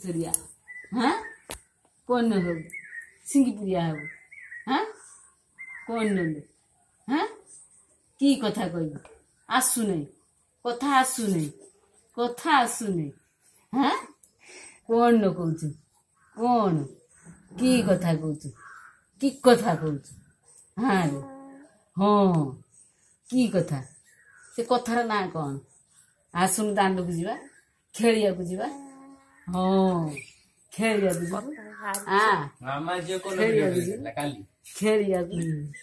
सरिया हाँ कौन हो सिंगीपुरिया हो हाँ कौन हाँ की कथा कह आसु नहीं कथा आसु नहीं कथा आसु नहीं हाँ कौन न कौच कौन की कथा कौच की कथा कौच हाँ रे हाँ की कथा से कथार ना कौन आसुन दांड को जीवा खेलिया को जीवा हाँ खेलिया को जीवा हाँ मामा जी को खेलिया को जीवा काली खेलिया को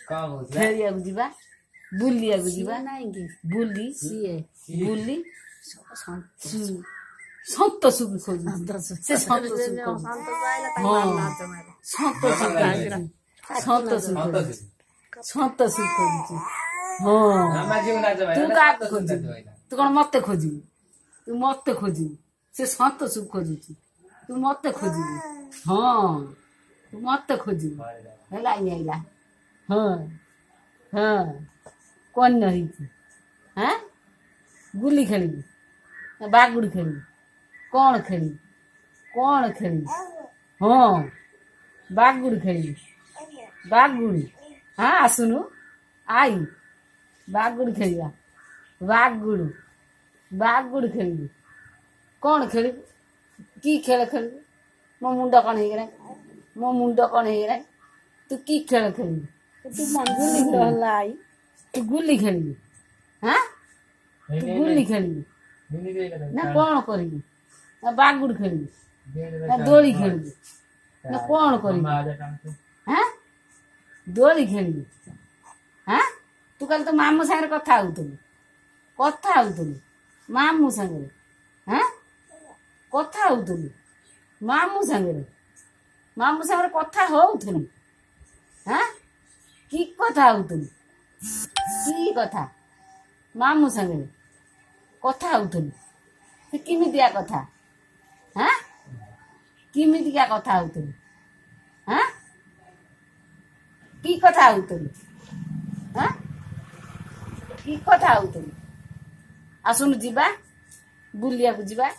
का हो खेलिया को जीवा बुलिया को जीवा बुली बुली संत सुख खोज से संत सुख हाँ संत सुख संत सुख खोज हाँ मामा जी ना जब तू का खोज तू कौन मत खोजी तू मत खोजी से संत सुख खोजुची तू मत खोजी हाँ तू मत खोजी हैला आइला हाँ हाँ कौन नहीं थी हाँ गुली खेली बागुड़ी खेली कौन खेली हाँ बागुड़ी खेली बागुड़ी हाँ आसुनु आई बागुड़ी खेलिया बागुड़ी खेली कौन खेली की खेल खेली मो मुंड कौन है तू की खेल खेली तू गुली खेली हाँ तू गुली खेली ना कौन करी ना बागुड़ी खेली ना दोली खेली ना कौन करी हाँ दोली खेली हाँ तू कल तो मामू सागर कथा होतुलु मामू सागर हाँ कथा होतुलु मामू सागर कथा होतुलु हाँ की कथा होतुलु की कथा मामू सागर कथा होतुलु से किमितिया कथा हाँ किमितिया कथा होतुलु हाँ की कथा होतुलु हाँ की कथा होतुलु आसुन जीवा बुलिया को जीवा